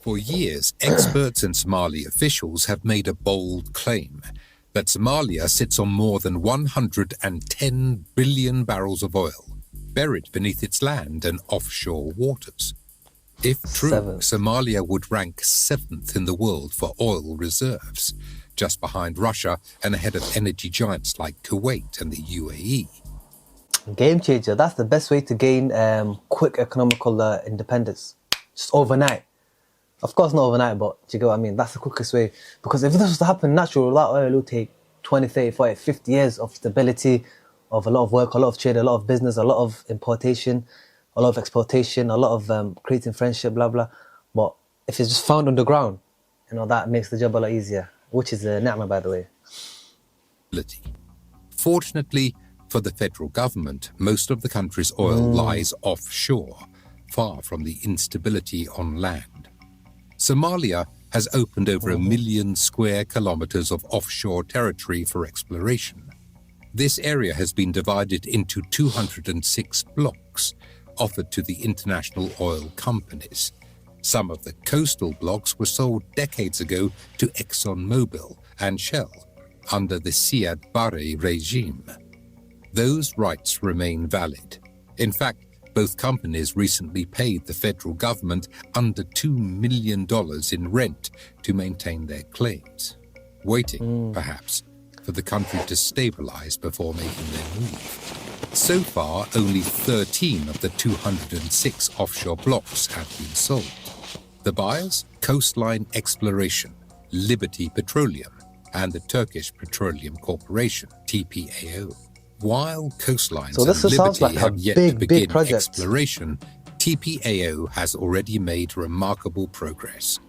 For years, experts and Somali officials have made a bold claim that Somalia sits on more than 110 billion barrels of oil, buried beneath its land and offshore waters. If true, Seventh. Somalia would rank 7th in the world for oil reserves, just behind Russia and ahead of energy giants like Kuwait and the UAE. Game changer. That's the best way to gain quick economical independence. Just overnight. Of course, not overnight, but do you get what I mean? That's the quickest way. Because if this was to happen natural, that oil will take 20, 30, 40, 50 years of stability, of a lot of work, a lot of trade, a lot of business, a lot of importation, a lot of exportation, a lot of creating friendship, blah, blah. But if it's just found underground, that makes the job a lot easier, which is a ni'mah, by the way. Fortunately for the federal government, most of the country's oil lies offshore, far from the instability on land. Somalia has opened over 1 million square kilometers of offshore territory for exploration. This area has been divided into 206 blocks, offered to the international oil companies. Some of the coastal blocks were sold decades ago to ExxonMobil and Shell under the Siad Barre regime. Those rights remain valid. In fact, both companies recently paid the federal government under $2 million in rent to maintain their claims, waiting, perhaps, for the country to stabilize before making their move. So far, only 13 of the 206 offshore blocks have been sold. The buyers? Coastline Exploration, Liberty Petroleum, and the Turkish Petroleum Corporation, TPAO. While Coastlines and Liberty have yet to begin exploration, TPAO has already made remarkable progress.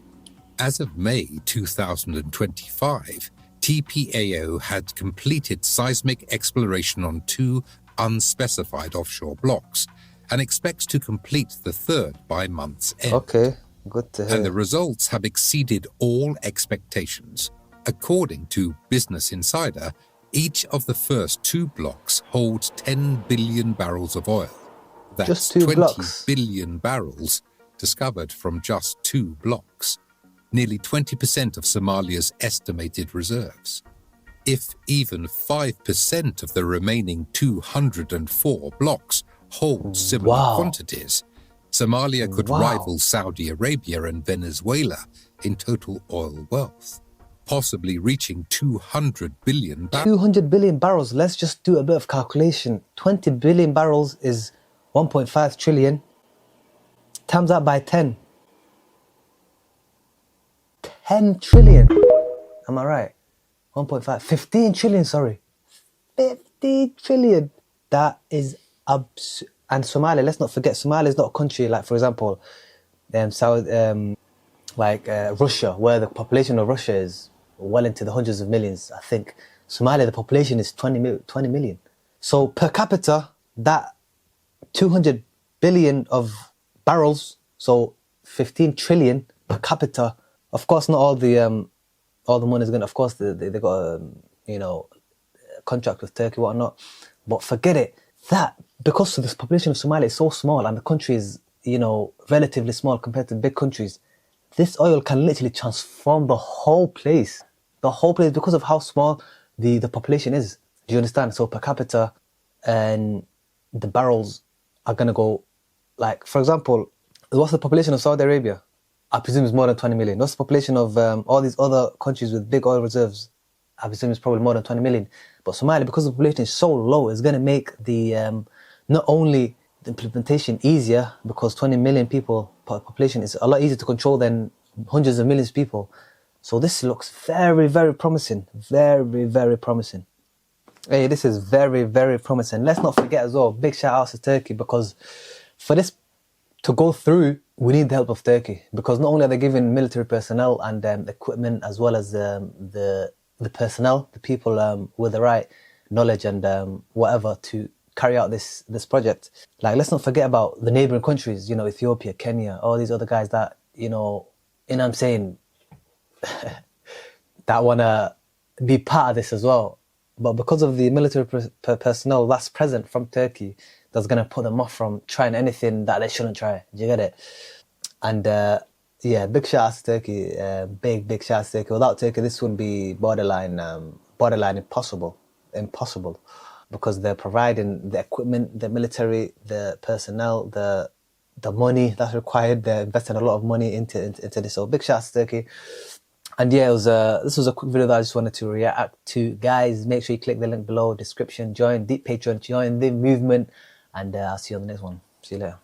As of May 2025, TPAO had completed seismic exploration on 2 unspecified offshore blocks and expects to complete the third by month's end. Okay, good to hear. And the results have exceeded all expectations. According to Business Insider, each of the first 2 blocks holds 10 billion barrels of oil. That's just 2 20 blocks. billion barrels discovered from just 2 blocks, nearly 20% of Somalia's estimated reserves. If even 5% of the remaining 204 blocks hold similar quantities, Somalia could rival Saudi Arabia and Venezuela in total oil wealth, possibly reaching 200 billion barrels. 200 billion barrels. Let's just do a bit of calculation. 20 billion barrels is 1.5 trillion. Times that by 10. 10 trillion. Am I right? 1.5. 15 trillion, sorry. 50 trillion. That is absurd. And Somalia, let's not forget, Somalia is not a country like, for example, Russia, where the population of Russia is well into the hundreds of millions. I think Somalia, the population is 20 million. So per capita, that 200 billion of barrels, so 15 trillion per capita. Of course, not all the money is going to, of course, they got a contract with Turkey, whatnot. But forget it. That, because of this population of Somalia is so small and the country is, relatively small compared to big countries, this oil can literally transform the whole place. The whole place, because of how small the population is. Do you understand? So per capita, and the barrels are going to go, like, for example, what's the population of Saudi Arabia? I presume it's more than 20 million. What's the population of all these other countries with big oil reserves? I presume it's probably more than 20 million. But Somalia, because the population is so low, it's going to make the not only the implementation easier, because 20 million people per population is a lot easier to control than hundreds of millions of people. So this looks very, very promising. Very, very promising. Hey, this is very, very promising. Let's not forget as well, big shout out to Turkey, because for this to go through, we need the help of Turkey, because not only are they giving military personnel and equipment, as well as the personnel, the people with the right knowledge and whatever to carry out this project. Like, let's not forget about the neighboring countries, Ethiopia, Kenya, all these other guys that, I'm saying, that want to be part of this as well. But because of the military personnel that's present from Turkey, that's going to put them off from trying anything that they shouldn't try. Do you get it? And Yeah, big shout out to Turkey. Big shout out to Turkey. Without Turkey, this would be borderline impossible. Impossible. Because they're providing the equipment, the military, the personnel, the money that's required. They're investing a lot of money into this. So big shout out to Turkey. And yeah, this was a quick video that I just wanted to react to. Guys, make sure you click the link below, description, join the Patreon, join the movement, and I'll see you on the next one. See you later.